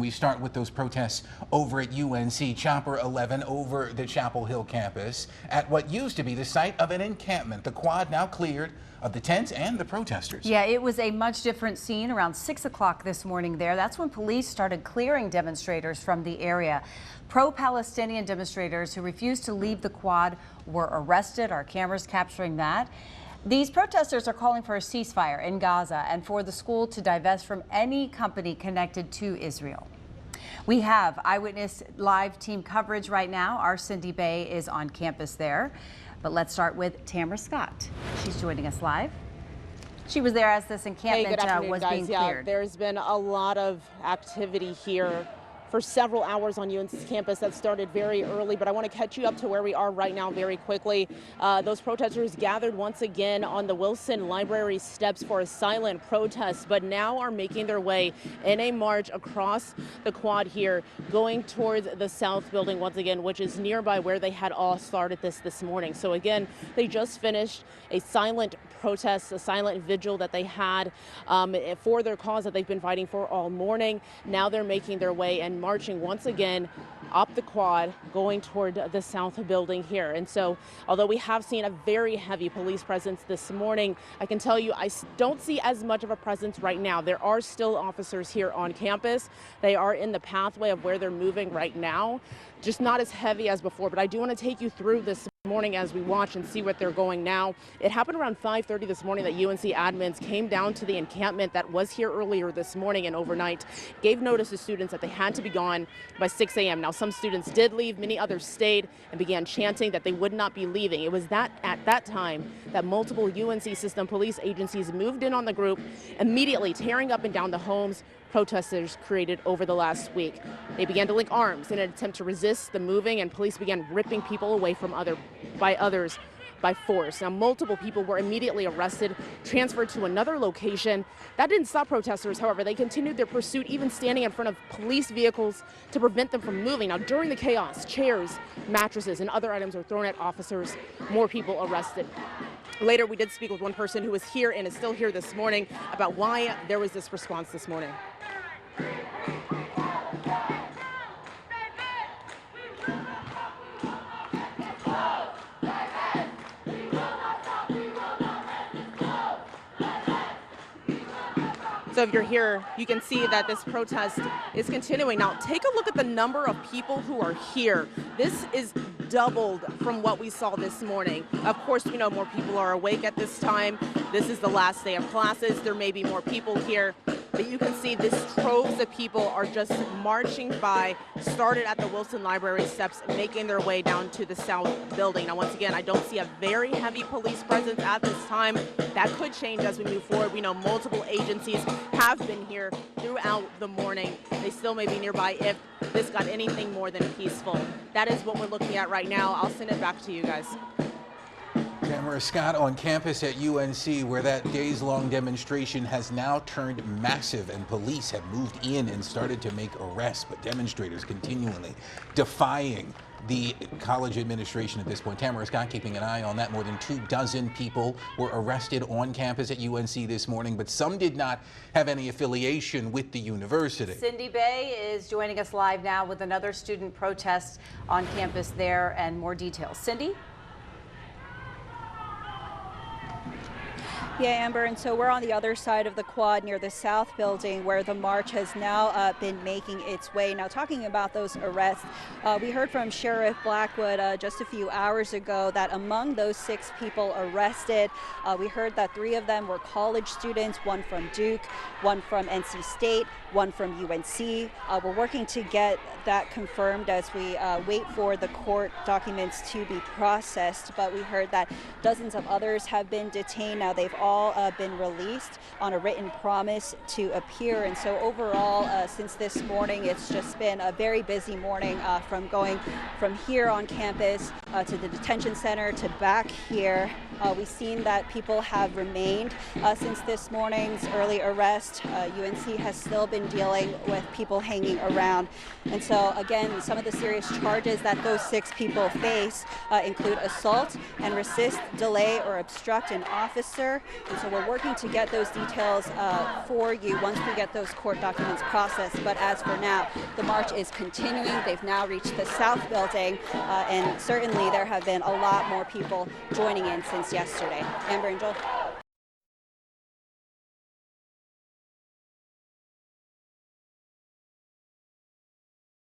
We start with those protests over at UNC-Chapel Hill over the Chapel Hill campus at what used to be the site of an encampment. The quad now cleared of the tents and the protesters. Yeah, it was a much different scene around 6 o'clock this morning there. That's when police started clearing demonstrators from the area. Pro-Palestinian demonstrators who refused to leave the quad were arrested. Our cameras capturing that. These protesters are calling for a ceasefire in Gaza and for the school to divest from any company connected to Israel. We have Eyewitness Live team coverage right now. Our Cindy Bay is on campus there. But let's start with Tamara Scott. She's joining us live. She was there as this encampment was being cleared. There's been a lot of activity here for several hours on UNC's campus that started very early, but I want to catch you up to where we are right now very quickly. Those protesters gathered once again on the Wilson Library steps for a silent protest, but now are making their way in a march across the quad here, going towards the South Building once again, which is nearby where they had all started this morning. So again, they just finished a silent protest, a silent vigil that they had for their cause that they've been fighting for all morning. Now they're making their way and marching once again up the quad, going toward the South Building here. And so, although we have seen a very heavy police presence this morning, I can tell you I don't see as much of a presence right now. There are still officers here on campus. They are in the pathway of where they're moving right now, just not as heavy as before. But I do want to take you through this morning as we watch and see what they're going now. It happened around 5:30 this morning that UNC admins came down to the encampment that was here earlier this morning and overnight, gave notice to students that they had to be gone by 6 a.m. Now, some students did leave, many others stayed and began chanting that they would not be leaving. It was at that time that multiple UNC system police agencies moved in on the group, immediately tearing up and down the homes protesters created over the last week. They began to link arms in an attempt to resist the moving, and police began ripping people away from others by force. Now, multiple people were immediately arrested, transferred to another location. That didn't stop protesters, however. They continued their pursuit, even standing in front of police vehicles to prevent them from moving. Now, during the chaos, chairs, mattresses, and other items were thrown at officers. More people arrested. Later, we did speak with one person who was here and is still here this morning about why there was this response this morning. So if you're here, you can see that this protest is continuing. Now, take a look at the number of people who are here. This is doubled from what we saw this morning. Of course, we know more people are awake at this time. This is the last day of classes. There may be more people here. But you can see this troves of people are just marching by, started at the Wilson Library steps, making their way down to the South Building. Now, once again, I don't see a very heavy police presence at this time. That could change as we move forward. We know multiple agencies have been here throughout the morning. They still may be nearby if this got anything more than peaceful. That is what we're looking at right now. I'll send it back to you guys. Tamara Scott on campus at UNC, where that days-long demonstration has now turned massive, and police have moved in and started to make arrests, but demonstrators continually defying the college administration at this point. Tamara Scott keeping an eye on that. More than 24 people were arrested on campus at UNC this morning, but some did not have any affiliation with the university. Cindy Bay is joining us live now with another student protest on campus there and more details. Cindy? Yeah, Amber, and so we're on the other side of the quad near the South Building where the march has now been making its way. Now, talking about those arrests, we heard from Sheriff Blackwood just a few hours ago that among those 6 people arrested, we heard that 3 of them were college students, one from Duke, one from NC State, one from UNC. We're working to get that confirmed as we wait for the court documents to be processed, but we heard that dozens of others have been detained. Now, they've all been released on a written promise to appear. And so overall, since this morning, it's just been a very busy morning from going from here on campus to the detention center to back here. We've seen that people have remained since this morning's early arrest. UNC has still been dealing with people hanging around. And so, again, some of the serious charges that those 6 people face include assault and resist, delay, or obstruct an officer. And so we're working to get those details for you once we get those court documents processed. But as for now, the march is continuing. They've now reached the South Building, and certainly there have been a lot more people joining in since yesterday. Amber and Joel.